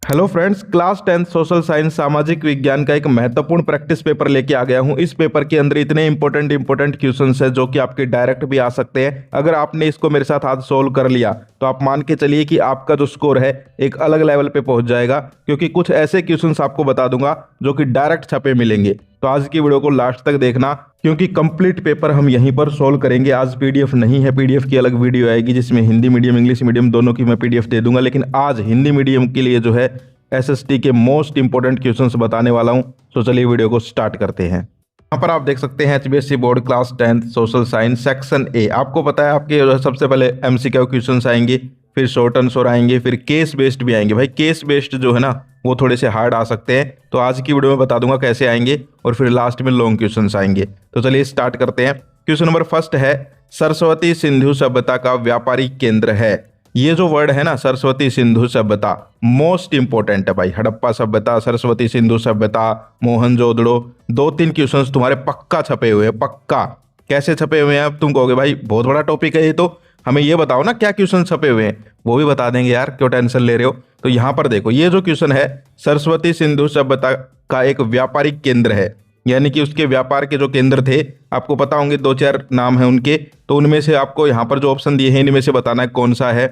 Hello friends, class 10 social science सामाजिक विज्ञान का एक महत्वपूर्ण प्रैक्टिस पेपर लेके आ गया हूं। इस पेपर के अंदर इतने इंपॉर्टेंट क्वेश्चंस हैं जो कि आपके डायरेक्ट भी आ सकते हैं। अगर आपने इसको मेरे साथ आज सोल्व कर लिया तो आप मान के चलिए कि आपका जो स्कोर है एक अलग लेवल पे पहुंच जाएगा, क्योंकि कुछ ऐसे क्वेश्चंस आपको बता दूंगा जो कि डायरेक्ट छपे मिलेंगे। तो आज की वीडियो को लास्ट तक देखना, क्योंकि कंप्लीट पेपर हम यहीं पर सोल्व करेंगे। आज पीडीएफ नहीं है, पीडीएफ की अलग वीडियो आएगी जिसमें हिंदी मीडियम इंग्लिश मीडियम दोनों की मैं पीडीएफ दे दूंगा। लेकिन आज हिंदी मीडियम के लिए जो है एसएसटी के मोस्ट इंपोर्टेंट क्वेश्चंस बताने वाला हूं। तो चलिए वीडियो को स्टार्ट करते हैं। यहाँ पर आप देख सकते हैं HBSC board class 10 social science section A. आपको पता है आपके जो है सबसे पहले एमसीक्यू क्वेश्चंस आएंगे, फिर शॉर्ट आंसर आएंगे, फिर केस बेस्ड भी आएंगे। भाई केस बेस्ड जो है ना वो थोड़े से हार्ड आ सकते हैं, तो आज की वीडियो में बता दूंगा कैसे आएंगे, और फिर लास्ट में लॉन्ग क्वेश्चंस आएंगे। तो चलिए स्टार्ट करते हैं। क्वेश्चन नंबर फर्स्ट है, सरस्वती सिंधु सभ्यता का व्यापारिक केंद्र है। ये जो वर्ड है ना सरस्वती सिंधु सभ्यता, मोस्ट इंपोर्टेंट है भाई। हड़प्पा सभ्यता, सरस्वती सिंधु सभ्यता, मोहनजोदड़ो, 2-3 क्वेश्चंस तुम्हारे पक्का छपे हुए हैं। पक्का कैसे छपे हुए हैं अब तुम कहोगे भाई बहुत बड़ा टॉपिक है ये, तो हमें ये बताओ ना क्या क्वेश्चन छपे हुए हैं। वो भी बता देंगे यार, क्यों टेंशन ले रहे हो। तो यहाँ पर देखो, ये जो क्वेश्चन है सरस्वती सिंधु सभ्यता का एक व्यापारिक केंद्र है, यानी कि उसके व्यापार के जो केंद्र थे आपको पता होंगे, 2-4 नाम है उनके। तो उनमें से आपको यहाँ पर जो ऑप्शन दिए हैं इनमें से बताना है कौन सा है,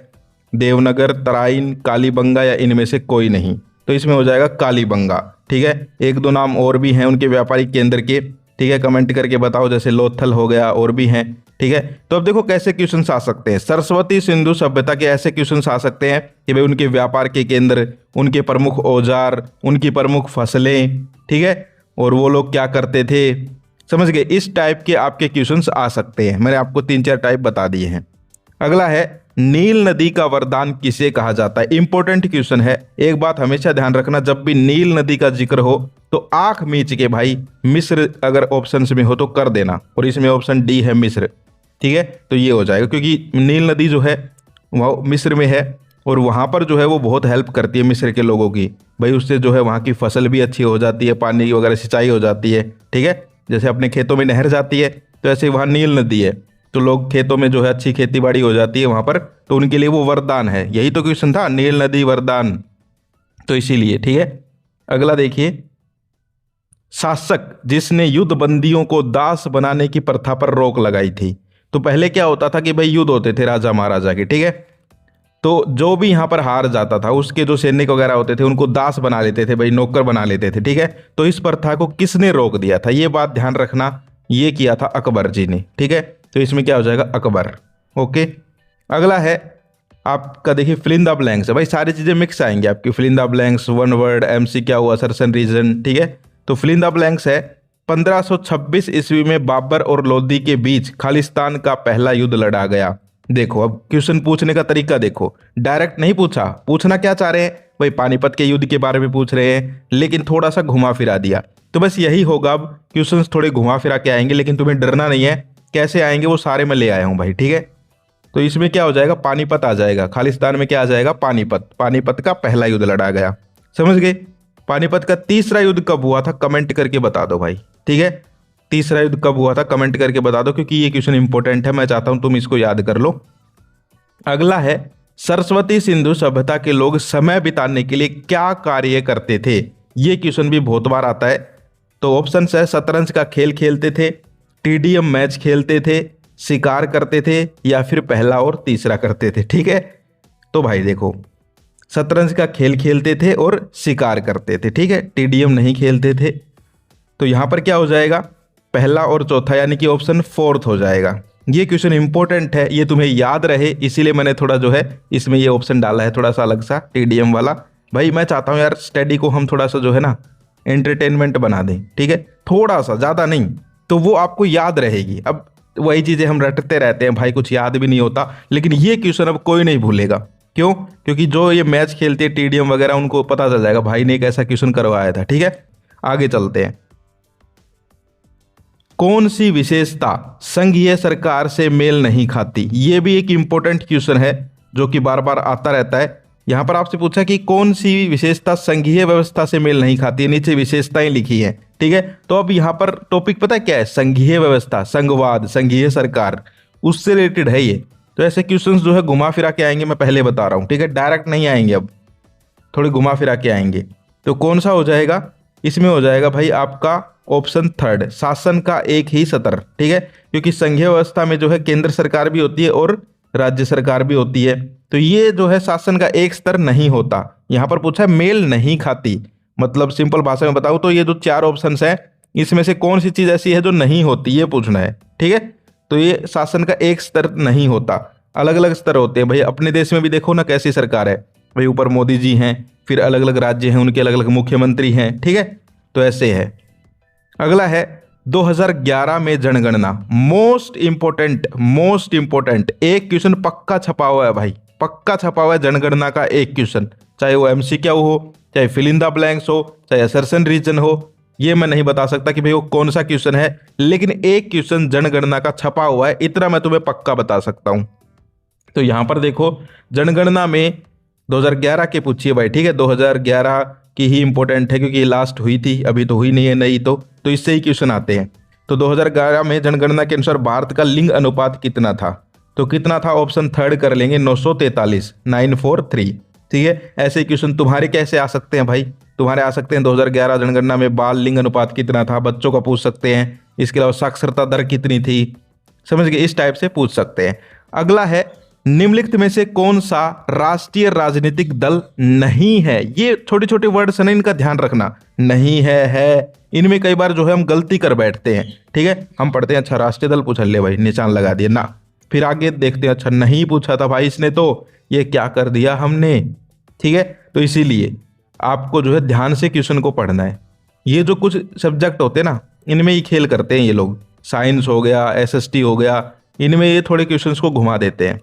देवनगर, तराइन, कालीबंगा या इनमें से कोई नहीं। तो इसमें हो जाएगा कालीबंगा। ठीक है, 1-2 नाम और भी हैं उनके व्यापारिक केंद्र के। ठीक है, कमेंट करके बताओ, जैसे लोथल हो गया और भी हैं। ठीक है, तो अब देखो कैसे क्वेश्चंस आ सकते हैं। सरस्वती सिंधु सभ्यता के ऐसे क्वेश्चंस आ सकते हैं कि भाई उनके व्यापार के केंद्र, उनके प्रमुख औजार, उनकी प्रमुख फसलें, ठीक है, और वो लोग क्या करते थे, समझ गए। इस टाइप के आपके क्वेश्चंस आ सकते हैं। मैंने आपको 3-4 टाइप बता दिए हैं। अगला है, नील नदी का वरदान किसे कहा जाता है। इंपॉर्टेंट क्वेश्चन है। एक बात हमेशा ध्यान रखना, जब भी नील नदी का जिक्र हो तो आंख मीच के भाई मिस्र अगर ऑप्शंस में हो तो कर देना, और इसमें ऑप्शन डी है मिस्र। ठीक है, तो ये हो जाएगा, क्योंकि नील नदी जो है वह मिस्र में है, और वहाँ पर जो है वो बहुत हेल्प करती है मिस्र के लोगों की। भाई उससे जो है वहाँ की फसल भी अच्छी हो जाती है, पानी की वगैरह सिंचाई हो जाती है। ठीक है, जैसे अपने खेतों में नहर जाती है तो ऐसे वहाँ नील नदी है, तो लोग खेतों में जो है अच्छी खेती बाड़ी हो जाती है वहाँ पर, तो उनके लिए वो वरदान है। यही तो क्वेश्चन था, नील नदी वरदान, तो इसीलिए। ठीक है, अगला देखिए, शासक जिसने युद्ध बंदियों को दास बनाने की प्रथा पर रोक लगाई थी। तो पहले क्या होता था कि भाई युद्ध होते थे राजा महाराजा के, ठीक है, तो जो भी यहाँ पर हार जाता था उसके जो सैनिक वगैरह होते थे उनको दास बना लेते थे, भाई नौकर बना लेते थे। ठीक है, तो इस प्रथा को किसने रोक दिया था, ये बात ध्यान रखना। ये किया था अकबर जी ने। ठीक है, तो इसमें क्या हो जाएगा, अकबर। ओके, अगला है आपका, देखिए फिल इन द ब्लैंक्स है। भाई सारी चीजें मिक्स आएंगी आपकी, fill in the blanks, one word, MC क्या हुआ, असर्शन रीजन। ठीक है, तो फिल इन द ब्लैंक्स है, 1526 ईस्वी में बाबर और लोदी के बीच खालिस्तान का पहला युद्ध लड़ा गया। देखो अब क्वेश्चन पूछने का तरीका देखो, डायरेक्ट नहीं पूछा। पूछना क्या चाह रहे हैं भाई, पानीपत के युद्ध के बारे में पूछ रहे हैं, लेकिन थोड़ा सा घुमा फिरा दिया। तो बस यही होगा, अब क्वेश्चंस थोड़े घुमा फिरा के आएंगे, लेकिन तुम्हें डरना नहीं है। कैसे आएंगे वो सारे मैं ले आया हूं भाई। ठीक है, तो इसमें क्या हो जाएगा, पानीपत आ जाएगा। खालिस्तान में क्या आ जाएगा, पानीपत। पानीपत का पहला युद्ध लड़ा गया, समझ गए। पानीपत का तीसरा युद्ध कब हुआ था, कमेंट करके बता दो भाई। ठीक है, तीसरा युद्ध कब हुआ था कमेंट करके बता दो, क्योंकि ये क्वेश्चन इंपॉर्टेंट है, मैं चाहता हूं तुम इसको याद कर लो। अगला है, सरस्वती सिंधु सभ्यता के लोग समय बिताने के लिए क्या कार्य करते थे। ये क्वेश्चन भी बहुत बार आता है। तो ऑप्शन है, शतरंज का खेल खेलते थे, टीडीएम मैच खेलते थे, शिकार करते थे, या फिर पहला और तीसरा करते थे। ठीक है, तो भाई देखो, शतरंज का खेल खेलते थे और शिकार करते थे। ठीक है, टीडीएम नहीं खेलते थे। तो यहां पर क्या हो जाएगा, पहला और चौथा, यानी कि ऑप्शन 4 हो जाएगा। ये क्वेश्चन इंपॉर्टेंट है, ये तुम्हें याद रहे, इसीलिए मैंने थोड़ा जो है इसमें ये ऑप्शन डाला है, थोड़ा सा अलग सा टीडीएम वाला। भाई मैं चाहता हूं यार स्टडी को हम थोड़ा सा जो है ना एंटरटेनमेंट बना दें। ठीक है, थोड़ा सा, ज़्यादा नहीं, तो वो आपको याद रहेगी। अब वही चीज़ें हम रटते रहते हैं भाई, कुछ याद भी नहीं होता, लेकिन ये क्वेश्चन अब कोई नहीं भूलेगा। क्यों, क्योंकि जो ये मैच खेलते हैं टीडीएम वगैरह उनको पता चल जाएगा भाई ने एक ऐसा क्वेश्चन करवाया था। ठीक है, आगे चलते हैं। कौन सी विशेषता संघीय सरकार से मेल नहीं खाती। ये भी एक इंपॉर्टेंट क्वेश्चन है जो कि बार बार आता रहता है। यहां पर आपसे पूछा कि कौन सी विशेषता संघीय व्यवस्था से मेल नहीं खाती है, नीचे विशेषताएं लिखी हैं। ठीक है, तो अब यहां पर टॉपिक पता है क्या है, संघीय व्यवस्था, संघवाद, संघीय सरकार, उससे रिलेटेड है ये। तो ऐसे क्वेश्चंस जो है घुमा फिरा के आएंगे, मैं पहले बता रहा हूं। ठीक है, डायरेक्ट नहीं आएंगे अब। थोड़ी घुमा फिरा के आएंगे। तो कौन सा हो जाएगा, इसमें हो जाएगा भाई आपका ऑप्शन थर्ड, शासन का एक ही सत्र। ठीक है, क्योंकि संघीय व्यवस्था में जो है केंद्र सरकार भी होती है और राज्य सरकार भी होती है, तो ये जो है शासन का एक स्तर नहीं होता। यहां पर पूछा है मेल नहीं खाती, मतलब सिंपल भाषा में बताऊं तो ये जो चार ऑप्शन है इसमें से कौन सी चीज ऐसी है जो नहीं होती, ये पूछना है। ठीक है, तो ये शासन का एक स्तर नहीं होता, अलग अलग स्तर होते हैं भाई। अपने देश में भी देखो ना कैसी सरकार है भाई, ऊपर मोदी जी हैं, फिर अलग अलग राज्य हैं, उनके अलग अलग मुख्यमंत्री हैं। ठीक है, तो ऐसे है। अगला है 2011 में जनगणना, मोस्ट इंपोर्टेंट एक क्वेश्चन पक्का छपा हुआ है भाई, पक्का छपा हुआ है जनगणना का एक क्वेश्चन, चाहे वो एमसीक्यू हो, चाहे फिल इन द ब्लैंक्स हो, चाहे असर्शन रीजन हो। ये मैं नहीं बता सकता कि भाई वो कौन सा क्वेश्चन है, लेकिन एक क्वेश्चन जनगणना का छपा हुआ है, इतना मैं तुम्हें पक्का बता सकता हूं। तो यहां पर देखो जनगणना में 2011 के पूछिए भाई। ठीक है, 2011 की ही इंपॉर्टेंट है क्योंकि ये लास्ट हुई थी, अभी तो हुई नहीं है नई, तो इससे ही क्वेश्चन आते हैं। तो 2011 में जनगणना के अनुसार भारत का लिंग अनुपात कितना था, तो कितना था, ऑप्शन थर्ड कर लेंगे 943, 943। ठीक है, ऐसे क्वेश्चन तुम्हारे कैसे आ सकते हैं भाई, तुम्हारे आ सकते हैं 2011 जनगणना में बाल लिंग अनुपात कितना था, बच्चों का पूछ सकते हैं, इसके अलावा साक्षरता दर कितनी थी, समझ गए, इस टाइप से पूछ सकते हैं। अगला है निम्नलिखित में से कौन सा राष्ट्रीय राजनीतिक दल नहीं है। ये छोटे छोटे वर्ड्स हैं, इनका ध्यान रखना, नहीं है, इनमें कई बार जो है हम गलती कर बैठते हैं। ठीक है, हम पढ़ते हैं अच्छा राष्ट्रीय दल पूछा, ले भाई निशान लगा दिए ना, फिर आगे देखते हैं अच्छा नहीं पूछा था भाई इसने, तो ये क्या कर दिया हमने। ठीक है, तो इसीलिए आपको जो है ध्यान से क्वेश्चन को पढ़ना है। ये जो कुछ सब्जेक्ट होते हैं ना, इनमें ही खेल करते हैं ये लोग, साइंस हो गया, एसएसटी हो गया, इनमें ये थोड़े क्वेश्चंस को घुमा देते हैं।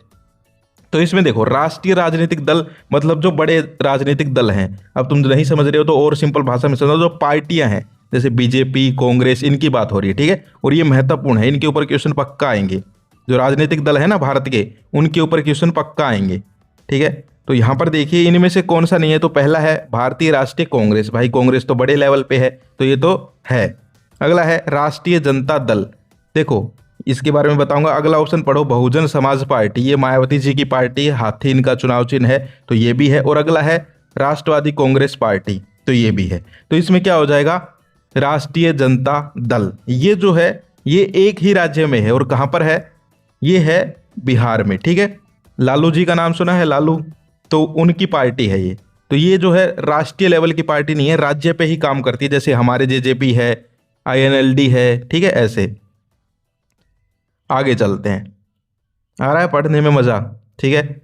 तो इसमें देखो राष्ट्रीय राजनीतिक दल मतलब जो बड़े राजनीतिक दल हैं, अब तुम नहीं समझ रहे हो तो और सिंपल भाषा में समझो, जो पार्टियां हैं जैसे बीजेपी, कांग्रेस, इनकी बात हो रही है। ठीक है, और ये महत्वपूर्ण है, इनके ऊपर क्वेश्चन पक्का आएंगे, जो राजनीतिक दल है ना भारत के, उनके ऊपर क्वेश्चन पक्का आएंगे। ठीक है, तो यहाँ पर देखिए इनमें से कौन सा नहीं है, तो पहला है भारतीय राष्ट्रीय कांग्रेस, भाई कांग्रेस तो बड़े लेवल पे है, तो ये तो है। अगला है राष्ट्रीय जनता दल, देखो इसके बारे में बताऊंगा। अगला ऑप्शन पढ़ो बहुजन समाज पार्टी, ये मायावती जी की पार्टी है, हाथी इनका चुनाव चिन्ह है, तो ये भी है। और अगला है राष्ट्रवादी कांग्रेस पार्टी, तो ये भी है। तो इसमें क्या हो जाएगा, राष्ट्रीय जनता दल, ये जो है ये एक ही राज्य में है, और कहां पर है, ये है बिहार में। ठीक है, लालू जी का नाम सुना है, लालू, तो उनकी पार्टी है ये। तो ये जो है राष्ट्रीय लेवल की पार्टी नहीं है, राज्य पे ही काम करती है, जैसे हमारे जेजेपी है, आईएनएलडी है। ठीक है, ऐसे आगे चलते हैं, आ रहा है पढ़ने में मजा। ठीक है,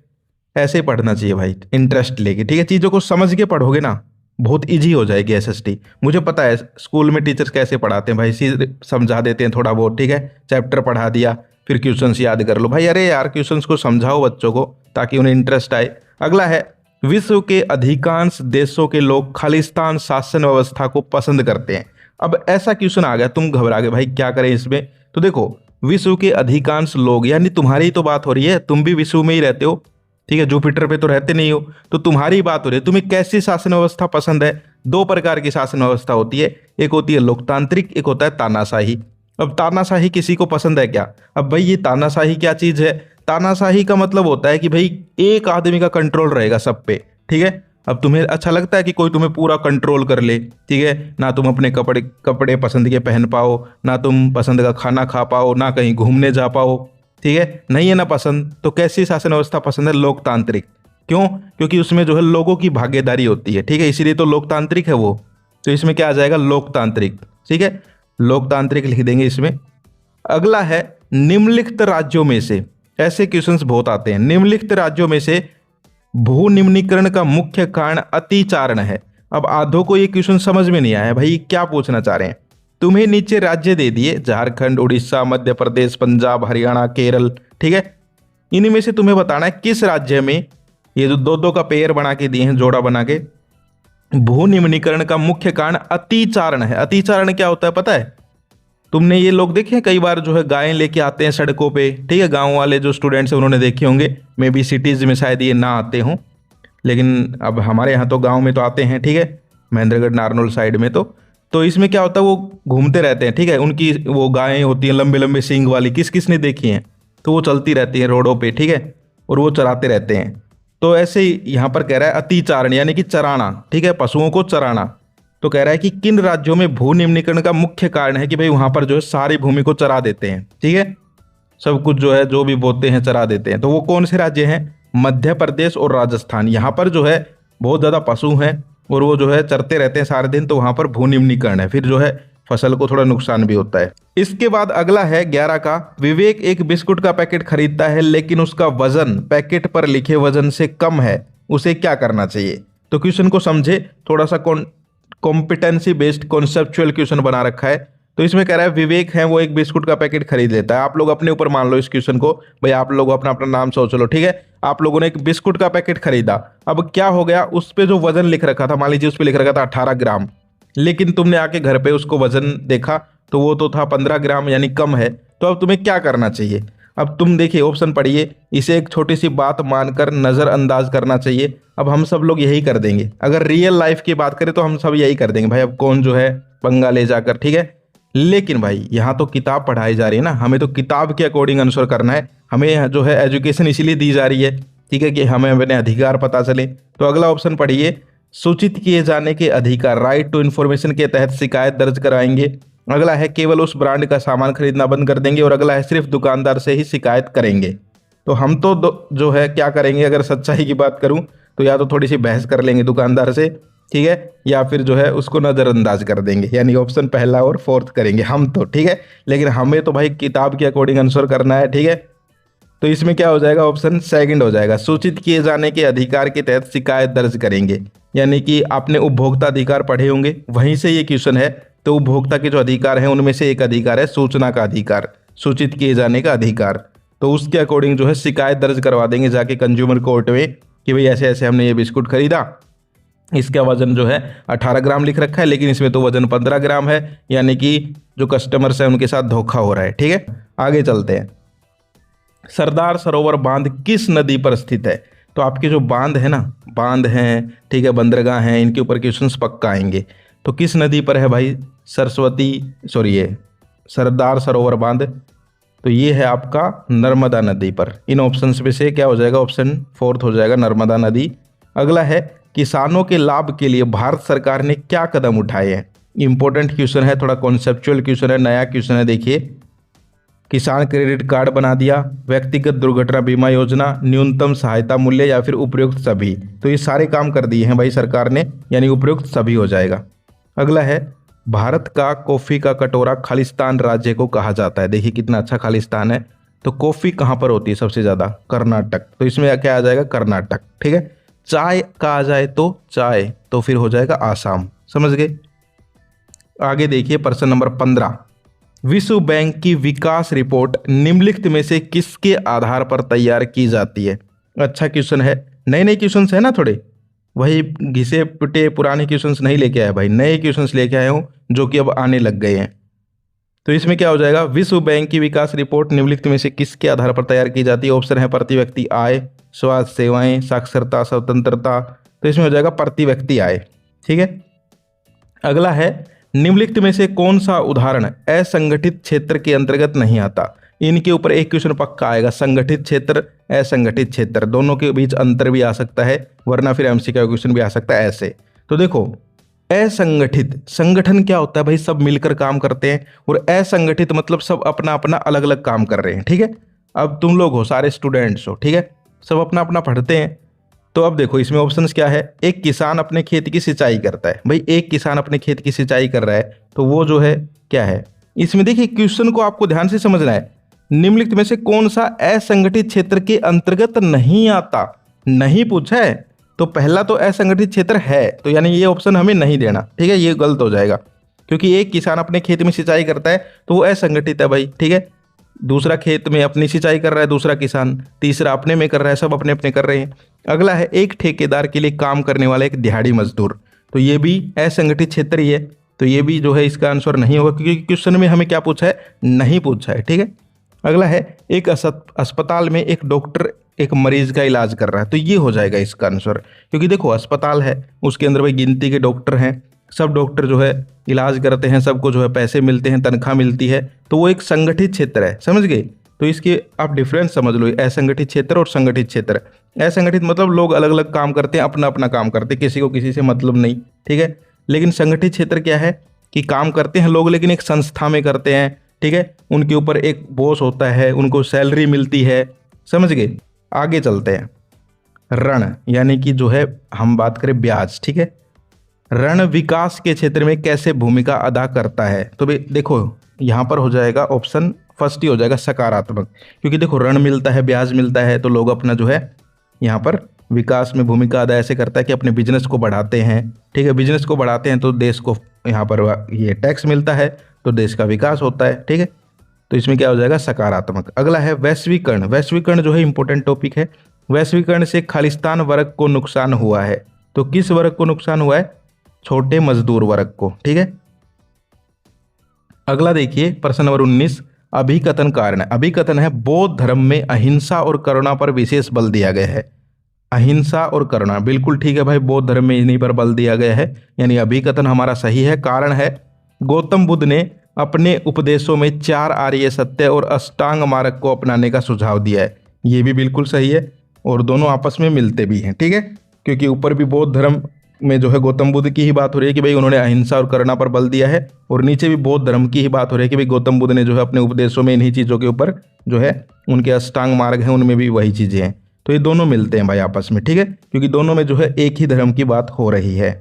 ऐसे ही पढ़ना चाहिए भाई, इंटरेस्ट लेके। ठीक है, चीज़ों को समझ के पढ़ोगे ना बहुत इजी हो जाएगी एसएसटी। मुझे पता है स्कूल में टीचर्स कैसे पढ़ाते हैं भाई, सीधे समझा देते हैं थोड़ा बहुत। ठीक है, चैप्टर पढ़ा दिया, फिर क्वेश्चंस याद कर लो भाई, अरे यार क्वेश्चंस को समझाओ बच्चों को ताकि उन्हें इंटरेस्ट आए। अगला है विश्व के अधिकांश देशों के लोग खालिस्तान शासन व्यवस्था को पसंद करते हैं। अब ऐसा क्वेश्चन आ गया, तुम घबरा गए भाई क्या करें इसमें, तो देखो विश्व के अधिकांश लोग, यानी तुम्हारी ही तो बात हो रही है, तुम भी विश्व में ही रहते हो। ठीक है, जुपिटर पे तो रहते नहीं हो, तो तुम्हारी बात हो रही है, तुम्हें कैसी शासन व्यवस्था पसंद है। दो प्रकार की शासन व्यवस्था होती है, एक होती है लोकतांत्रिक, एक होता है तानाशाही। अब तानाशाही किसी को पसंद है क्या, अब भाई ये तानाशाही क्या चीज है, तानाशाही का मतलब होता है कि भाई एक आदमी का कंट्रोल रहेगा सब पे। ठीक है, अब तुम्हें अच्छा लगता है कि कोई तुम्हें पूरा कंट्रोल कर ले। ठीक है, ना तुम अपने कपड़े पसंद के पहन पाओ, ना तुम पसंद का खाना खा पाओ, ना कहीं घूमने जा पाओ। ठीक है, नहीं है ना पसंद, तो कैसी शासन व्यवस्था पसंद है, लोकतांत्रिक। क्यों, क्योंकि उसमें जो है लोगों की भागीदारी होती है। ठीक है, इसीलिए तो लोकतांत्रिक है वो, तो इसमें क्या आ जाएगा, लोकतांत्रिक। ठीक है, लोकतांत्रिक लिख देंगे इसमें। अगला है निम्नलिखित राज्यों में से, ऐसे क्वेश्चंस बहुत आते हैं, निम्नलिखित राज्यों में से भू निम्नीकरण का मुख्य कारण अतिचारण है। अब आधों को ये क्वेश्चन समझ में नहीं आया भाई क्या पूछना चाह रहे हैं। तुम्हें नीचे राज्य दे दिए, झारखंड, उड़ीसा, मध्य प्रदेश, पंजाब, हरियाणा, केरल। ठीक है, इनमें से तुम्हें बताना है किस राज्य में, ये जो दो दो का पेयर बना के दिए हैं, जोड़ा बना के, भू निम्नीकरण का मुख्य कारण अतिचारण है। अतिचारण क्या होता है पता है, तुमने ये लोग देखे कई बार जो है गायें लेके आते हैं सड़कों पे। ठीक है, गांव वाले जो स्टूडेंट्स हैं उन्होंने देखे होंगे, मे बी सिटीज़ में शायद ये ना आते हों, लेकिन अब हमारे यहाँ तो गांव में तो आते हैं। ठीक है, महेंद्रगढ़ नारनौल साइड में तो इसमें क्या होता है, वो घूमते रहते हैं। ठीक है, उनकी वो गायें होती हैं लंबे लंबे सींग वाली, किस किस ने देखी हैं, तो वो चलती रहती हैं रोडों पर। ठीक है, और वो चराते रहते हैं। तो ऐसे ही यहाँ पर कह रहा है अतिचारण यानी कि चराना, ठीक है, पशुओं को चराना। तो कह रहा है कि किन राज्यों में भू निम्नीकरण का मुख्य कारण है कि भाई वहां पर जो है सारी भूमि को चरा देते हैं, ठीक है, सब कुछ जो है जो भी बोते हैं चरा देते हैं। तो वो कौन से राज्य हैं? मध्य प्रदेश और राजस्थान। यहाँ पर जो है बहुत ज़्यादा पशु हैं और वो जो है चरते रहते हैं सारे दिन, तो वहाँ पर भू निम्नीकरण है, फिर जो है फसल को थोड़ा नुकसान भी होता है। इसके बाद अगला है 11 का, विवेक एक बिस्कुट का पैकेट खरीदता है लेकिन उसका वजन पैकेट पर लिखे वजन से कम है, उसे क्या करना चाहिए? तो क्वेश्चन को समझे, थोड़ा सा कॉम्पिटेंसी बेस्ड कॉन्सेप्चुअल क्वेश्चन बना रखा है। तो इसमें कह रहा है विवेक है वो एक बिस्कुट का पैकेट खरीद लेता है। आप लोग अपने ऊपर मान लो इस क्वेश्चन को, भाई आप लोग अपना अपना नाम सोच लो, ठीक है। आप लोगों ने एक बिस्कुट का पैकेट खरीदा, अब क्या हो गया, उस पे जो वजन लिख रखा था, मान लीजिए उस पे लिख रखा था 18 ग्राम, लेकिन तुमने आके घर पे उसको वजन देखा तो वो तो था 15 ग्राम, यानी कम है। तो अब तुम्हें क्या करना चाहिए? अब तुम देखिए ऑप्शन पढ़िए, इसे एक छोटी सी बात मानकर नज़रअंदाज करना चाहिए। अब हम सब लोग यही कर देंगे, अगर रियल लाइफ की बात करें तो हम सब यही कर देंगे, भाई अब कौन जो है पंगा ले जाकर, ठीक है। लेकिन भाई यहाँ तो किताब पढ़ाई जा रही है ना, हमें तो किताब के अकॉर्डिंग आंसर करना है। हमें जो है एजुकेशन इसीलिए दी जा रही है, ठीक है, कि हमें अपने अधिकार पता चले। तो अगला ऑप्शन पढ़िए, सूचित किए जाने के अधिकार, राइट टू इन्फॉर्मेशन के तहत शिकायत दर्ज कराएंगे। अगला है केवल उस ब्रांड का सामान खरीदना बंद कर देंगे, और अगला है सिर्फ दुकानदार से ही शिकायत करेंगे। तो हम तो जो है क्या करेंगे, अगर सच्चाई की बात करूं तो या तो थोड़ी सी बहस कर लेंगे दुकानदार से, ठीक है, या फिर जो है उसको नज़रअंदाज कर देंगे, यानी ऑप्शन पहला और फोर्थ करेंगे हम तो, ठीक है। लेकिन हमें तो भाई किताब के अकॉर्डिंग आंसर करना है, ठीक है। तो इसमें क्या हो जाएगा, ऑप्शन सेकंड हो जाएगा, सूचित किए जाने के अधिकार के तहत शिकायत दर्ज करेंगे। यानी कि आपने उपभोक्ता अधिकार पढ़े होंगे, वहीं से ये क्वेश्चन है। तो उपभोक्ता के जो अधिकार हैं उनमें से एक अधिकार है सूचना का अधिकार, सूचित किए जाने का अधिकार। तो उसके अकॉर्डिंग जो है शिकायत दर्ज करवा देंगे जाके कंज्यूमर कोर्ट में कि भाई ऐसे ऐसे हमने ये बिस्कुट खरीदा, इसका वजन जो है 18 ग्राम लिख रखा है लेकिन इसमें तो वजन 15 ग्राम है, यानी कि जो कस्टमर्स हैं उनके साथ धोखा हो रहा है, ठीक है। आगे चलते हैं, सरदार सरोवर बांध किस नदी पर स्थित है? तो आपके जो बांध है ना, बांध हैं, ठीक है, बंदरगाह हैं, इनके ऊपर क्वेश्चंस पक्का आएंगे। तो किस नदी पर है भाई? ये सरदार सरोवर बांध, तो ये है आपका नर्मदा नदी पर। इन ऑप्शंस में से क्या हो जाएगा, ऑप्शन फोर्थ हो जाएगा, नर्मदा नदी। अगला है किसानों के लाभ के लिए भारत सरकार ने क्या कदम उठाए हैं? इंपॉर्टेंट क्वेश्चन है, थोड़ा कॉन्सेप्चुअल क्वेश्चन है, नया क्वेश्चन है। देखिए, किसान क्रेडिट कार्ड बना दिया, व्यक्तिगत दुर्घटना बीमा योजना, न्यूनतम सहायता मूल्य, या फिर उपयुक्त सभी। तो ये सारे काम कर दिए हैं भाई सरकार ने, यानी उपयुक्त सभी हो जाएगा। अगला है भारत का कॉफी का कटोरा खालिस्तान राज्य को कहा जाता है। देखिए कितना अच्छा खालिस्तान है। तो कॉफी कहाँ पर होती है सबसे ज़्यादा? कर्नाटक। तो इसमें क्या आ जाएगा, कर्नाटक, ठीक है। चाय का आ जाए तो चाय, तो फिर हो जाएगा आसाम, समझ गए। आगे देखिए प्रश्न नंबर 15, विश्व बैंक की विकास रिपोर्ट निम्नलिखित में से किसके आधार पर तैयार की जाती है? अच्छा क्वेश्चन है, नए नए क्वेश्चन है ना, थोड़े वही घिसे पिटे पुराने क्वेश्चंस नहीं लेके आया भाई, नए क्वेश्चंस लेके आया हूँ जो कि अब आने लग गए हैं। तो इसमें क्या हो जाएगा, विश्व बैंक की विकास रिपोर्ट निम्नलिखित में से किसके आधार पर तैयार की जाती है? ऑप्शन है प्रति व्यक्ति आय, स्वास्थ्य सेवाएं, साक्षरता, स्वतंत्रता। तो इसमें हो जाएगा प्रति व्यक्ति आय, ठीक है। अगला है निम्नलिखित में से कौन सा उदाहरण असंगठित क्षेत्र के अंतर्गत नहीं आता? इनके ऊपर एक क्वेश्चन पक्का आएगा, संगठित क्षेत्र, असंगठित क्षेत्र, दोनों के बीच अंतर भी आ सकता है, वरना फिर एमसीक्यू क्वेश्चन भी आ सकता है ऐसे। तो देखो, असंगठित संगठन क्या होता है भाई, सब मिलकर काम करते हैं, और असंगठित मतलब सब अपना अपना अलग अलग काम कर रहे हैं, ठीक है। अब तुम लोग हो सारे स्टूडेंट्स हो, ठीक है, सब अपना अपना पढ़ते हैं। तो अब देखो इसमें ऑप्शंस क्या है, एक किसान अपने खेत की सिंचाई करता है, भाई एक किसान अपने खेत की सिंचाई कर रहा है, तो वो जो है क्या है, इसमें देखिए क्वेश्चन को आपको ध्यान से समझना है, निम्नलिखित में से कौन सा असंगठित क्षेत्र के अंतर्गत नहीं आता? नहीं पूछा है, तो पहला तो असंगठित क्षेत्र है, तो यानी ये ऑप्शन हमें नहीं देना, ठीक है, ये गलत हो जाएगा, क्योंकि एक किसान अपने खेत में सिंचाई करता है तो वो असंगठित है भाई, ठीक है। दूसरा खेत में अपनी सिंचाई कर रहा है दूसरा किसान, तीसरा अपने में कर रहा है, सब अपने अपने कर रहे हैं। अगला है एक ठेकेदार के लिए काम करने वाला एक दिहाड़ी मजदूर, तो ये भी असंगठित क्षेत्र ही है, तो ये भी जो है इसका आंसर नहीं होगा, क्योंकि क्वेश्चन में हमें क्या पूछा है, नहीं पूछा है, ठीक है। अगला है एक अस्पताल में एक डॉक्टर एक मरीज का इलाज कर रहा है, तो ये हो जाएगा इसका आंसर, क्योंकि देखो अस्पताल है उसके अंदर भाई गिनती के डॉक्टर हैं, सब डॉक्टर जो है इलाज करते हैं, सबको जो है पैसे मिलते हैं, तनख्वाह मिलती है, तो वो एक संगठित क्षेत्र है, समझ गए। तो इसके आप डिफरेंस समझ लो, असंगठित क्षेत्र और संगठित क्षेत्र। असंगठित मतलब लोग अलग अलग काम करते हैं, अपना अपना काम करते हैं, किसी को किसी से मतलब नहीं, ठीक है। लेकिन संगठित क्षेत्र क्या है कि काम करते हैं लोग लेकिन एक संस्था में करते हैं, ठीक है। उनके ऊपर एक बॉस होता है, उनको सैलरी मिलती है, समझ गए। आगे चलते हैं। ऋण यानी कि जो है हम बात करें ब्याज, ठीक है। ऋण विकास के क्षेत्र में कैसे भूमिका अदा करता है? तो भाई देखो यहाँ पर हो जाएगा ऑप्शन फर्स्ट ही हो जाएगा सकारात्मक, क्योंकि देखो ऋण मिलता है, ब्याज मिलता है, तो लोग अपना जो है यहाँ पर विकास में भूमिका अदा ऐसे करता है कि अपने बिजनेस को बढ़ाते हैं, ठीक है। बिजनेस को बढ़ाते हैं तो देश को यहाँ पर ये टैक्स मिलता है, तो देश का विकास होता है, ठीक है। तो इसमें क्या हो जाएगा सकारात्मक। अगला है वैश्वीकरण। वैश्वीकरण जो है इंपॉर्टेंट टॉपिक है। वैश्वीकरण से खालिस्तान वर्ग को नुकसान हुआ है, तो किस वर्ग को नुकसान हुआ है? छोटे मजदूर वर्ग को, ठीक है। अगला देखिए प्रश्न नंबर 19, अभिकथन कारण। अभिकथन है बौद्ध धर्म में अहिंसा और करुणा पर विशेष बल दिया गया है। अहिंसा और करुणा, बिल्कुल ठीक है भाई, बौद्ध धर्म में इन्हीं पर बल दिया गया है, यानी अभिकथन हमारा सही है। कारण है गौतम बुद्ध ने अपने उपदेशों में 4 आर्य सत्य और अष्टांग मार्ग को अपनाने का सुझाव दिया है, ये भी बिल्कुल सही है, और दोनों आपस में मिलते भी हैं, ठीक है। क्योंकि ऊपर भी बौद्ध धर्म में जो है गौतम बुद्ध की ही बात हो रही है कि भाई उन्होंने अहिंसा और करुणा पर बल दिया है, और नीचे भी बौद्ध धर्म की ही बात हो रही है कि भाई गौतम बुद्ध ने जो है अपने उपदेशों में इन्हीं चीज़ों के ऊपर जो है उनके अष्टांग मार्ग हैं उनमें भी वही चीज़ें हैं, तो ये दोनों मिलते हैं भाई आपस में, ठीक है। क्योंकि दोनों में जो है एक ही धर्म की बात हो रही है,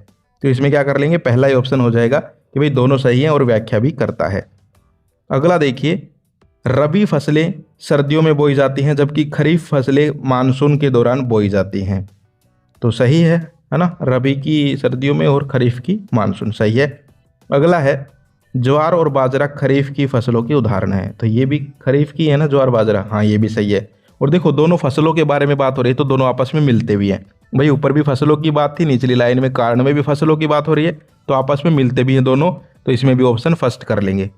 तो इसमें क्या कर लेंगे, पहला ही ऑप्शन हो जाएगा कि भाई दोनों सही हैं और व्याख्या भी करता है। अगला देखिए, रबी फसलें सर्दियों में बोई जाती हैं जबकि खरीफ फसलें मानसून के दौरान बोई जाती हैं, तो सही है ना। रबी की सर्दियों में और खरीफ की मानसून, सही है। अगला है ज्वार और बाजरा खरीफ की फसलों के उदाहरण है, तो ये भी खरीफ की है ना ज्वार बाजरा, हाँ ये भी सही है। और देखो दोनों फसलों के बारे में बात हो रही है तो दोनों आपस में मिलते भी हैं भाई, ऊपर भी फसलों की बात थी, निचली लाइन में कारण में भी फसलों की बात हो रही है, तो आपस में मिलते भी हैं दोनों, तो इसमें भी ऑप्शन फर्स्ट कर लेंगे।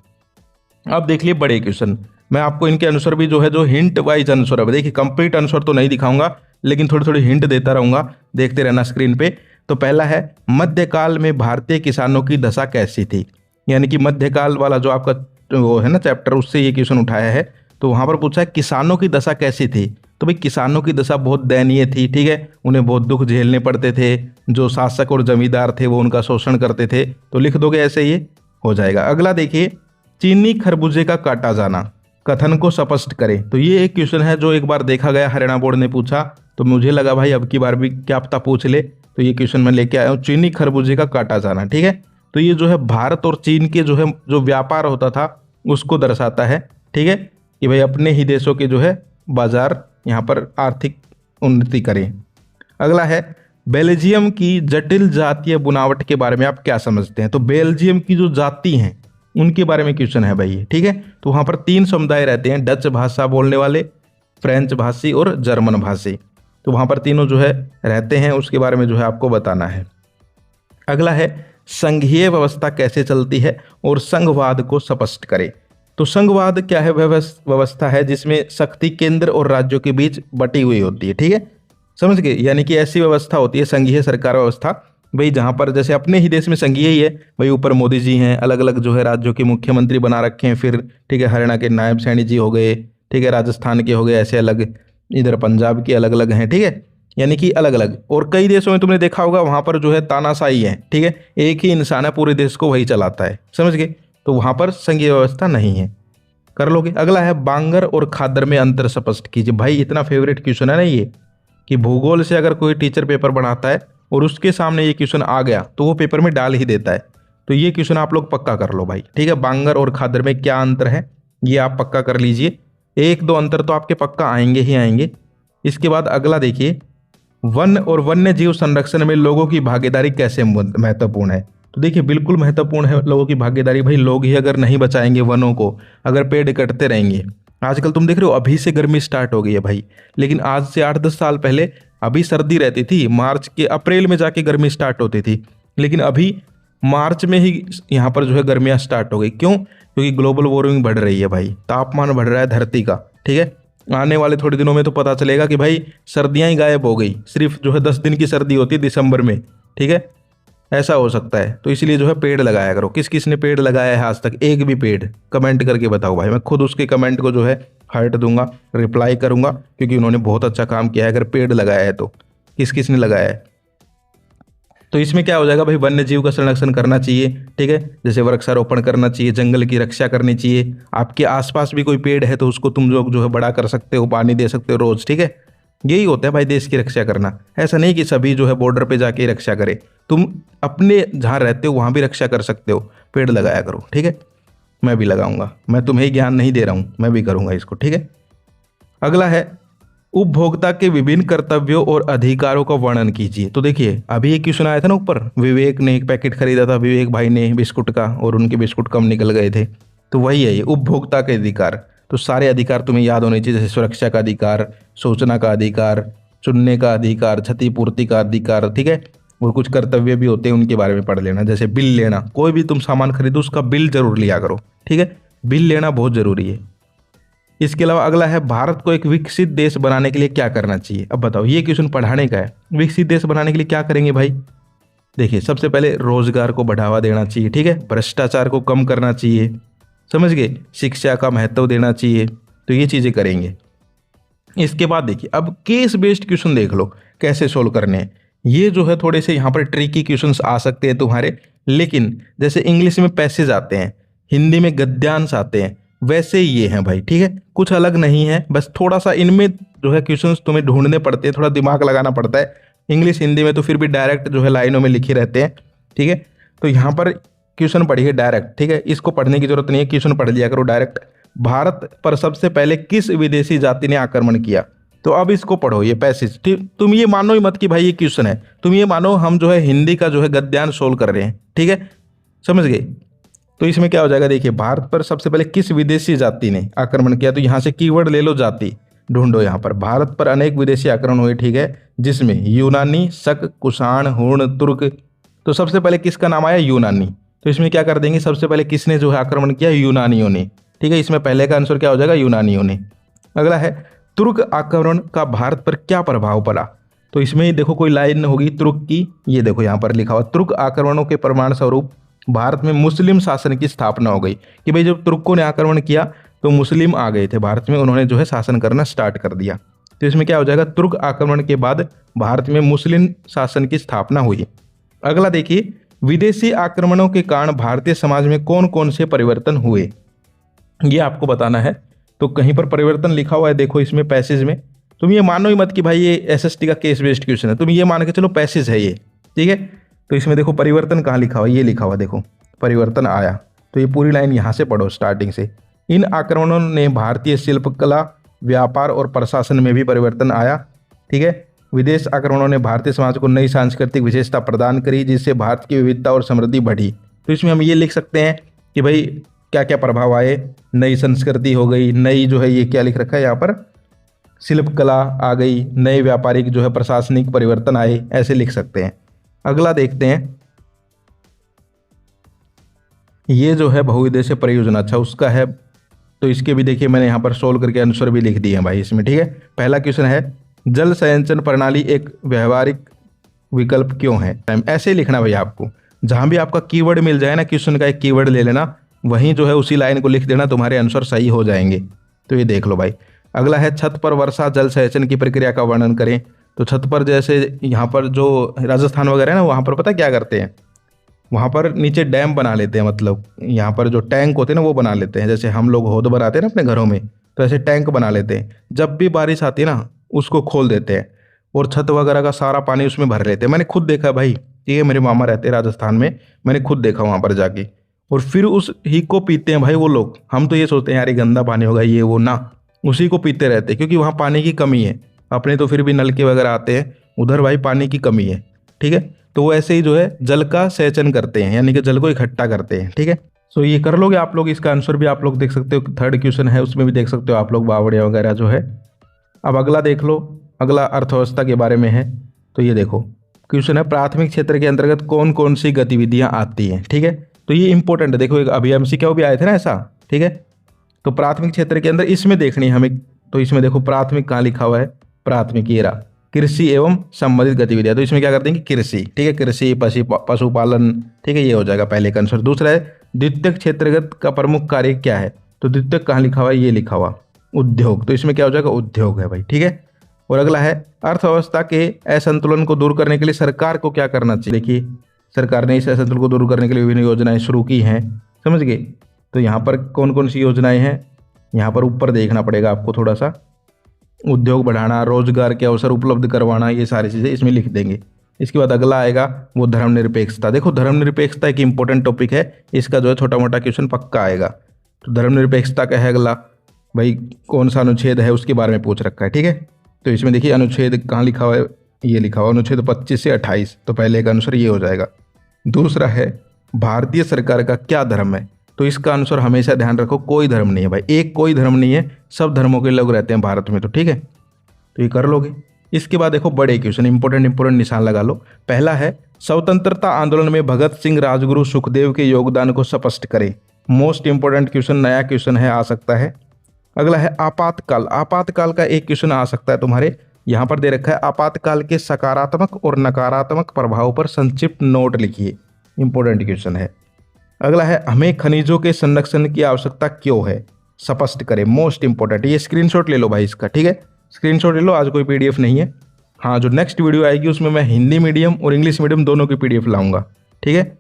अब देख लिए बड़े क्वेश्चन, मैं आपको इनके आंसर भी जो है जो हिंट वाइज आंसर है, देखिए कंप्लीट आंसर तो नहीं दिखाऊंगा लेकिन थोड़ी थोड़ी हिंट देता रहूंगा, देखते रहना स्क्रीन पे। तो पहला है मध्यकाल में भारतीय किसानों की दशा कैसी थी, यानी कि मध्यकाल वाला जो आपका वो है ना चैप्टर, उससे ये क्वेश्चन उठाया है। तो वहां पर पूछा है किसानों की दशा कैसी थी, तो भाई किसानों की दशा बहुत दयनीय थी, ठीक है। उन्हें बहुत दुख झेलने पड़ते थे, जो शासक और जमींदार थे वो उनका शोषण करते थे, तो लिख दोगे ऐसे ये हो जाएगा। अगला देखिए, चीनी खरबूजे का काटा जाना, कथन को स्पष्ट करें। तो ये एक क्वेश्चन है जो एक बार देखा गया, हरियाणा बोर्ड ने पूछा, तो मुझे लगा भाई अब की बार भी क्या पता पूछ ले, तो ये क्वेश्चन मैं लेके आया हूँ, चीनी खरबूजे का काटा जाना, ठीक है। तो ये जो है भारत और चीन के जो है जो व्यापार होता था उसको दर्शाता है, ठीक है, कि भाई अपने ही देशों के जो है बाजार यहाँ पर आर्थिक उन्नति करें। अगला है बेल्जियम की जटिल जातीय बुनावट के बारे में आप क्या समझते हैं। तो बेल्जियम की जो जाति हैं उनके बारे में क्वेश्चन है भाई, ठीक है। तो वहाँ पर 3 समुदाय रहते हैं, डच भाषा बोलने वाले, फ्रेंच भाषी और जर्मन भाषी, तो वहाँ पर तीनों जो है रहते हैं, उसके बारे में जो है आपको बताना है। अगला है संघीय व्यवस्था कैसे चलती है और संघवाद को स्पष्ट करें। तो संघवाद क्या है, व्यवस्था है जिसमें शक्ति केंद्र और राज्यों के बीच बटी हुई होती है, ठीक है, समझ गए। यानी कि ऐसी व्यवस्था होती है संघीय सरकार व्यवस्था भाई, जहाँ पर जैसे अपने ही देश में संघीय ही है भाई, ऊपर मोदी जी हैं, अलग अलग जो है राज्यों के मुख्यमंत्री बना रखे हैं, फिर ठीक है हरियाणा के नायब सैनी जी हो गए, ठीक है, राजस्थान के हो गए, ऐसे अलग, इधर पंजाब के अलग अलग हैं, ठीक है, यानी कि अलग अलग। और कई देशों में तुमने देखा होगा वहाँ पर जो है तानाशाही है, ठीक है, एक ही इंसान है पूरे देश को वही चलाता है, समझ गए। तो वहाँ पर संघीय व्यवस्था नहीं है, कर लोगे। अगला है बांगर और खादर में अंतर स्पष्ट कीजिए। भाई इतना फेवरेट क्वेश्चन है ना ये, कि भूगोल से अगर कोई टीचर पेपर बनाता है और उसके सामने ये क्वेश्चन आ गया तो वो पेपर में डाल ही देता है, तो ये क्वेश्चन आप लोग पक्का कर लो भाई, ठीक है। बांगर और खादर में क्या अंतर है ये आप पक्का कर लीजिए, 1-2 अंतर तो आपके पक्का आएंगे ही आएंगे। इसके बाद अगला देखिए, वन और वन्य जीव संरक्षण में लोगों की भागीदारी कैसे महत्वपूर्ण है। तो देखिए बिल्कुल महत्वपूर्ण है लोगों की भागीदारी भाई, लोग ही अगर नहीं बचाएंगे वनों को, अगर पेड़ कटते रहेंगे, आजकल तुम देख रहे हो अभी से गर्मी स्टार्ट हो गई है भाई, लेकिन आज से 8-10 साल पहले अभी सर्दी रहती थी, मार्च के अप्रैल में जाके गर्मी स्टार्ट होती थी, लेकिन अभी मार्च में ही यहाँ पर जो है गर्मियाँ स्टार्ट हो गई। क्यों? क्योंकि ग्लोबल वार्मिंग बढ़ रही है भाई, तापमान बढ़ रहा है धरती का, ठीक है। आने वाले थोड़े दिनों में तो पता चलेगा कि भाई सर्दियाँ ही गायब हो गई, सिर्फ जो है 10 दिन की सर्दी होती है दिसंबर में, ठीक है, ऐसा हो सकता है, तो इसलिए जो है पेड़ लगाया करो। किस किस ने पेड़ लगाया है आज तक, एक भी पेड़? कमेंट करके बताओ भाई, मैं खुद उसके कमेंट को जो है हार्ट दूंगा, रिप्लाई करूंगा, क्योंकि उन्होंने बहुत अच्छा काम किया है। अगर पेड़ लगाया है तो किस किस ने लगाया है। तो इसमें क्या हो जाएगा भाई, वन्य जीव का संरक्षण करना चाहिए, ठीक है, जैसे वृक्षारोपण करना चाहिए, जंगल की रक्षा करनी चाहिए। आपके आसपास भी कोई पेड़ है तो उसको तुम लोग जो है बड़ा कर सकते हो, पानी दे सकते हो रोज, ठीक है। यही होता है भाई देश की रक्षा करना। ऐसा नहीं कि सभी जो है बॉर्डर पे जाके ही रक्षा करे, तुम अपने जहाँ रहते हो वहाँ भी रक्षा कर सकते हो, पेड़ लगाया करो, ठीक है। मैं भी लगाऊंगा, मैं तुम्हें ज्ञान नहीं दे रहा हूँ, मैं भी करूंगा इसको, ठीक है। अगला है, उपभोक्ता के विभिन्न कर्तव्यों और अधिकारों का वर्णन कीजिए। तो देखिए अभी एक क्वेश्चन आया था ना ऊपर, विवेक ने एक पैकेट खरीदा था, विवेक भाई ने बिस्कुट का, और उनके बिस्कुट कम निकल गए थे। तो वही है ये उपभोक्ता के अधिकार। तो सारे अधिकार तुम्हें याद होने चाहिए, जैसे सुरक्षा का अधिकार, सूचना का अधिकार, चुनने का अधिकार, क्षतिपूर्ति का अधिकार, ठीक है। और कुछ कर्तव्य भी होते हैं, उनके बारे में पढ़ लेना। जैसे बिल लेना, कोई भी तुम सामान खरीदो उसका बिल जरूर लिया करो, ठीक है। बिल लेना बहुत जरूरी है। इसके अलावा अगला है, भारत को एक विकसित देश बनाने के लिए क्या करना चाहिए। अब बताओ, ये क्वेश्चन पढ़ाने का है। विकसित देश बनाने के लिए क्या करेंगे भाई? देखिए सबसे पहले रोजगार को बढ़ावा देना चाहिए, ठीक है, भ्रष्टाचार को कम करना चाहिए, समझ गए, शिक्षा का महत्व देना चाहिए। तो ये चीजें करेंगे। इसके बाद देखिए अब केस बेस्ड क्वेश्चन देख लो कैसे सोल्व करने हैं। ये जो है थोड़े से यहाँ पर ट्रिकी क्वेश्चंस आ सकते हैं तुम्हारे, लेकिन जैसे इंग्लिश में पैसेज आते हैं, हिंदी में गद्यांश आते हैं, वैसे ही ये हैं भाई, ठीक है, कुछ अलग नहीं है। बस थोड़ा सा इनमें जो है क्वेश्चंस तुम्हें ढूंढने पड़ते हैं, थोड़ा दिमाग लगाना पड़ता है। इंग्लिश हिंदी में तो फिर भी डायरेक्ट जो है लाइनों में लिखे रहते हैं, ठीक है। तो यहाँ पर क्वेश्चन पढ़िए डायरेक्ट, ठीक है, इसको पढ़ने की जरूरत नहीं है, क्वेश्चन पढ़ लिया करो डायरेक्ट। भारत पर सबसे पहले किस विदेशी जाति ने आक्रमण किया? तो अब इसको पढ़ो ये पैसेज, ठीक। तुम ये मानो ही मत कि भाई ये क्वेश्चन है, तुम ये मानो हम जो है हिंदी का जो है गद्यांश सोल्व कर रहे हैं, ठीक है, समझ गए। तो इसमें क्या हो जाएगा, देखिए भारत पर सबसे पहले किस विदेशी जाति ने आक्रमण किया, तो यहाँ से कीवर्ड ले लो, जाति ढूंढो। यहाँ पर भारत पर अनेक विदेशी आक्रमण हुए, ठीक है, जिसमें यूनानी, शक, कुषाण, हुण, तुर्क। तो सबसे पहले किसका नाम आया? यूनानी। तो इसमें क्या कर देंगे, सबसे पहले किसने जो है आक्रमण किया? यूनानियों ने, ठीक है। इसमें पहले का आंसर क्या हो जाएगा? यूनानियों ने। अगला है, तुर्क आक्रमण का भारत पर क्या प्रभाव पड़ा? तो इसमें देखो कोई लाइन होगी तुर्क की, ये देखो यहाँ पर लिखा हुआ, तुर्क आक्रमणों के परिणाम स्वरूप भारत में मुस्लिम शासन की स्थापना हो गई। कि भाई जब तुर्कों ने आक्रमण किया तो मुस्लिम आ गए थे भारत में, उन्होंने जो है शासन करना स्टार्ट कर दिया। तो इसमें क्या हो जाएगा, तुर्क आक्रमण के बाद भारत में मुस्लिम शासन की स्थापना हुई। अगला देखिए, विदेशी आक्रमणों के कारण भारतीय समाज में कौन कौन से परिवर्तन हुए, ये आपको बताना है। तो कहीं पर परिवर्तन लिखा हुआ है, देखो इसमें पैसेज में। तुम ये मानो ही मत कि भाई ये एसएसटी का केस बेस्ड क्वेश्चन है, तुम ये मान के चलो पैसेज है ये, ठीक है। तो इसमें देखो परिवर्तन कहाँ लिखा हुआ है, ये लिखा हुआ देखो, परिवर्तन आया। तो ये पूरी लाइन यहाँ से पढ़ो स्टार्टिंग से। इन आक्रमणों ने भारतीय शिल्पकला, व्यापार और प्रशासन में भी परिवर्तन आया, ठीक है। विदेश आक्रमणों ने भारतीय समाज को नई सांस्कृतिक विशेषता प्रदान करी, जिससे भारत की विविधता और समृद्धि बढ़ी। तो इसमें हम ये लिख सकते हैं कि भाई क्या क्या प्रभाव आए, नई संस्कृति हो गई, नई जो है ये क्या लिख रखा है यहाँ पर, शिल्पकला आ गई, नए व्यापारिक जो है प्रशासनिक परिवर्तन आए, ऐसे लिख सकते हैं। अगला देखते हैं, ये जो है बहुउद्देश्य परियोजना, अच्छा उसका है। तो इसके भी देखिए मैंने यहाँ पर सोल्व करके आंसर भी लिख दिए हैं भाई इसमें, ठीक है। पहला क्वेश्चन है, जल संचयन प्रणाली एक व्यवहारिक विकल्प क्यों है? ऐसे ही लिखना भाई आपको, जहां भी आपका कीवर्ड मिल जाए ना, क्वेश्चन का एक कीवर्ड ले लेना, वहीं जो है उसी लाइन को लिख देना, तुम्हारे आंसर सही हो जाएंगे। तो ये देख लो भाई। अगला है, छत पर वर्षा जल संचयन की प्रक्रिया का वर्णन करें। तो छत पर जैसे यहाँ पर जो राजस्थान वगैरह है ना, वहाँ पर पता क्या करते हैं, वहाँ पर नीचे डैम बना लेते हैं, मतलब यहाँ पर जो टैंक होते हैं ना वो बना लेते हैं। जैसे हम लोग हौद बनाते हैं ना अपने घरों में, तो ऐसे टैंक बना लेते हैं। जब भी बारिश आती है ना उसको खोल देते हैं और छत वगैरह का सारा पानी उसमें भर लेते हैं। मैंने खुद देखा भाई, ठीक है, मेरे मामा रहते हैं राजस्थान में, मैंने खुद देखा वहाँ पर जाके। और फिर उस ही को पीते हैं भाई वो लोग। हम तो ये सोचते हैं यार ये गंदा पानी होगा ये वो, ना, उसी को पीते रहते हैं, क्योंकि वहाँ पानी की कमी है। अपने तो फिर भी नलके वगैरह आते हैं, उधर भाई पानी की कमी है, ठीक है। तो वो ऐसे ही जो है जल का सेचन करते हैं, यानी कि जल को इकट्ठा करते हैं, ठीक है। सो ये कर लोगे आप लोग, इसका आंसर भी आप लोग देख सकते हो, थर्ड क्वेश्चन है उसमें भी देख सकते हो आप लोग, बावड़िया वगैरह जो है। अब अगला देख लो, अगला अर्थव्यवस्था के बारे में है। तो ये देखो क्वेश्चन है, प्राथमिक क्षेत्र के अंतर्गत कौन कौन सी गतिविधियां आती हैं, ठीक है। तो ये इंपॉर्टेंट है, देखो एक अभी एमसीक्यू भी आए थे ना ऐसा, ठीक है। तो प्राथमिक क्षेत्र के अंदर इसमें देखनी है हमें। तो इसमें देखो प्राथमिक कहाँ लिखा हुआ है, प्राथमिक ये रहा, कृषि एवं संबंधित गतिविधियां, तो इसमें क्या कर देंगे कृषि, ठीक है, कृषि पशुपालन, ठीक है, ये हो जाएगा पहले का आंसर। दूसरा है द्वितीयक क्षेत्रगत का प्रमुख कार्य क्या है, तो द्वितीयक कहाँ लिखा हुआ है, ये लिखा हुआ उद्योग, तो इसमें क्या हो जाएगा उद्योग है भाई, ठीक है। और अगला है अर्थव्यवस्था के असंतुलन को दूर करने के लिए सरकार को क्या करना चाहिए। देखिए सरकार ने इस असंतुलन को दूर करने के लिए विभिन्न योजनाएं शुरू की हैं, समझ गए। तो यहाँ पर कौन कौन सी योजनाएं हैं, यहाँ पर ऊपर देखना पड़ेगा आपको थोड़ा सा, उद्योग बढ़ाना, रोजगार के अवसर उपलब्ध करवाना, ये सारी चीज़ें इसमें लिख देंगे। इसके बाद अगला आएगा वो धर्मनिरपेक्षता। देखो धर्मनिरपेक्षता एक इंपॉर्टेंट टॉपिक है, इसका जो है छोटा मोटा क्वेश्चन पक्का आएगा। तो धर्मनिरपेक्षता का है अगला, भाई कौन सा अनुच्छेद है उसके बारे में पूछ रखा है, ठीक है। तो इसमें देखिए अनुच्छेद कहाँ लिखा हुआ है, ये लिखा हुआ अनुच्छेद 25 से 28, तो पहले का आंसर ये हो जाएगा। दूसरा है भारतीय सरकार का क्या धर्म है, तो इसका आंसर हमेशा ध्यान रखो कोई धर्म नहीं है भाई, एक कोई धर्म नहीं है, सब धर्मों के लोग रहते हैं भारत में, तो ठीक है, तो ये कर लोगे। इसके बाद देखो बड़े क्वेश्चन, इंपॉर्टेंट निशान लगा लो। पहला है स्वतंत्रता आंदोलन में भगत सिंह, राजगुरु, सुखदेव के योगदान को स्पष्ट करें। मोस्ट इंपॉर्टेंट क्वेश्चन, नया क्वेश्चन है, आ सकता है। अगला है आपातकाल। आपातकाल का एक क्वेश्चन आ सकता है तुम्हारे, यहाँ पर दे रखा है आपातकाल के सकारात्मक और नकारात्मक प्रभाव पर संक्षिप्त नोट लिखिए, इंपॉर्टेंट क्वेश्चन है। अगला है हमें खनिजों के संरक्षण की आवश्यकता क्यों है, स्पष्ट करें, मोस्ट इंपॉर्टेंट। ये स्क्रीनशॉट ले लो भाई इसका, ठीक है, स्क्रीनशॉट ले लो, आज कोई पीडीएफ नहीं है। हाँ जो नेक्स्ट वीडियो आएगी उसमें मैं हिंदी मीडियम और इंग्लिश मीडियम दोनों की पीडीएफ लाऊंगा, ठीक है,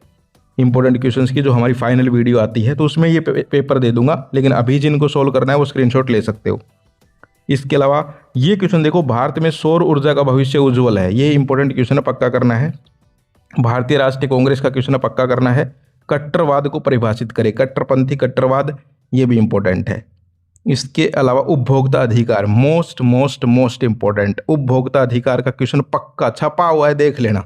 इंपॉर्टेंट क्वेश्चंस की जो हमारी फाइनल वीडियो आती है तो उसमें ये पेपर दे दूंगा, लेकिन अभी जिनको सोल्व करना है वो स्क्रीनशॉट ले सकते हो। इसके अलावा ये क्वेश्चन देखो, भारत में सौर ऊर्जा का भविष्य उज्ज्वल है, ये इंपॉर्टेंट क्वेश्चन है, पक्का करना है। भारतीय राष्ट्रीय कांग्रेस का क्वेश्चन है, पक्का करना है। कट्टरवाद को परिभाषित करें, कट्टरपंथी कट्टरवाद, ये भी इंपॉर्टेंट है। इसके अलावा उपभोक्ता अधिकार, मोस्ट इंपॉर्टेंट, उपभोक्ता अधिकार का क्वेश्चन पक्का छपा हुआ है, देख लेना,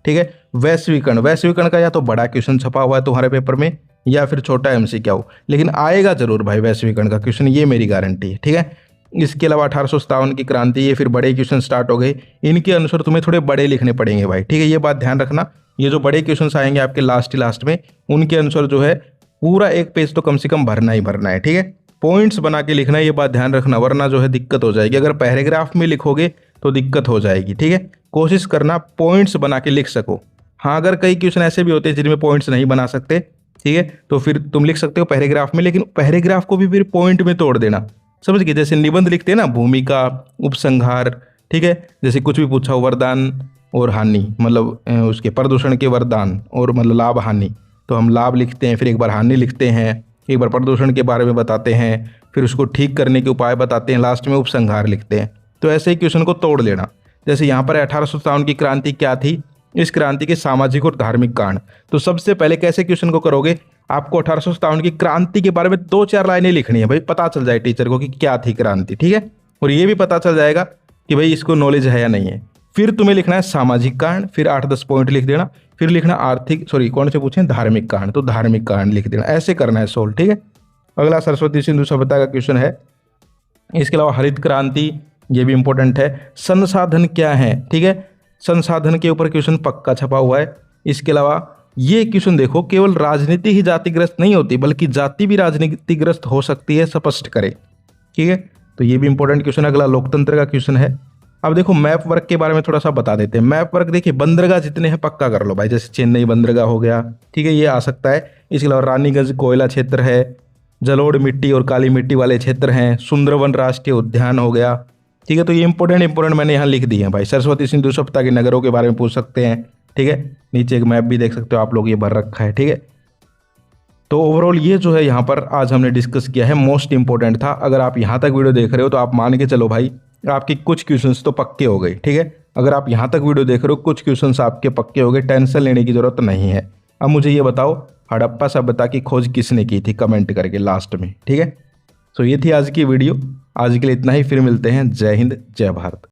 ठीक है। वैश्वीकरण का या तो बड़ा क्वेश्चन छपा हुआ है तुम्हारे पेपर में या फिर छोटा एमसीक्यू, लेकिन आएगा जरूर भाई वैश्वीकरण का क्वेश्चन, ये मेरी गारंटी है, ठीक है। इसके अलावा 1857 की क्रांति, ये फिर बड़े क्वेश्चन स्टार्ट हो गए, इनके अनुसार तुम्हें थोड़े बड़े लिखने पड़ेंगे भाई, ठीक है, ये बात ध्यान रखना। ये जो बड़े क्वेश्चन आएंगे आपके लास्ट में, उनके अनुसार जो है पूरा एक पेज तो कम से कम भरना ही भरना है, ठीक है, पॉइंट्स बना के लिखना है, ये बात ध्यान रखना, वरना जो है दिक्कत हो जाएगी। अगर पैराग्राफ में लिखोगे तो दिक्कत हो जाएगी, ठीक है, कोशिश करना पॉइंट्स बना के लिख सको। हाँ अगर कई क्वेश्चन ऐसे भी होते हैं जिनमें पॉइंट्स नहीं बना सकते, ठीक है, तो फिर तुम लिख सकते हो पैराग्राफ में, लेकिन पैराग्राफ को भी फिर पॉइंट में तोड़ देना, समझ गए। जैसे निबंध लिखते हैं ना, भूमिका, उपसंहार, ठीक है, जैसे कुछ भी पूछा हो, वरदान और हानि, मतलब उसके प्रदूषण के वरदान और मतलब लाभ हानि, तो हम लाभ लिखते हैं, फिर एक बार हानि लिखते हैं, एक बार प्रदूषण के बारे में बताते हैं, फिर उसको ठीक करने के उपाय बताते हैं, लास्ट में उपसंहार लिखते हैं। तो ऐसे ही क्वेश्चन को तोड़ लेना। जैसे यहाँ पर 1857 की क्रांति क्या थी, इस क्रांति के सामाजिक और धार्मिक कारण। तो सबसे पहले कैसे क्वेश्चन को करोगे, आपको 1857 की क्रांति के बारे में 2-4 लाइनें लिखनी है भाई, पता चल जाए टीचर को कि क्या थी क्रांति, ठीक है, और ये भी पता चल जाएगा कि भाई इसको नॉलेज है या नहीं है। फिर तुम्हें लिखना है सामाजिक कारण, फिर 8-10 पॉइंट लिख देना, फिर लिखना कौन से पूछे, धार्मिक कारण, तो धार्मिक कारण लिख देना, ऐसे करना है सोल्व, ठीक है। अगला सरस्वती सिंधु सभ्यता का क्वेश्चन है। इसके अलावा हरित क्रांति, ये भी इंपॉर्टेंट है। संसाधन क्या है, ठीक है, संसाधन के ऊपर क्वेश्चन पक्का छपा हुआ है। इसके अलावा ये क्वेश्चन देखो, केवल राजनीति ही जातिग्रस्त नहीं होती बल्कि जाति भी राजनीतिग्रस्त हो सकती है, स्पष्ट करे, ठीक है, तो ये भी इंपॉर्टेंट क्वेश्चन। अगला लोकतंत्र का क्वेश्चन है। अब देखो मैप वर्क के बारे में थोड़ा सा बता देते हैं। मैप वर्क देखिए, बंदरगाह जितने हैं पक्का कर लो भाई, जैसे चेन्नई बंदरगाह हो गया, ठीक है, ये आ सकता है। इसके अलावा रानीगंज कोयला क्षेत्र है, जलोढ़ मिट्टी और काली मिट्टी वाले क्षेत्र हैं, सुंदरवन राष्ट्रीय उद्यान हो गया, ठीक है, तो ये इंपॉर्टेंट मैंने यहाँ लिख दी है भाई। सरस्वती सिंधु सभ्यता के नगरों के बारे में पूछ सकते हैं, ठीक है, नीचे एक मैप भी देख सकते हो आप लोग, ये भर रखा है, ठीक है। तो ओवरऑल ये जो है यहाँ पर आज हमने डिस्कस किया है, मोस्ट इंपॉर्टेंट था। अगर आप यहाँ तक वीडियो देख रहे हो तो आप मान के चलो भाई आपके कुछ क्वेश्चंस तो पक्के हो गए, ठीक है। अगर आप यहाँ तक वीडियो देख रहे हो, कुछ क्वेश्चंस आपके पक्के हो गए, टेंशन लेने की जरूरत नहीं है। अब मुझे ये बताओ, हड़प्पा सभ्यता की खोज किसने की थी, कमेंट करके लास्ट में, ठीक है। सो ये थी आज की वीडियो, आज के लिए इतना ही, फिर मिलते हैं। जय हिंद, जय भारत।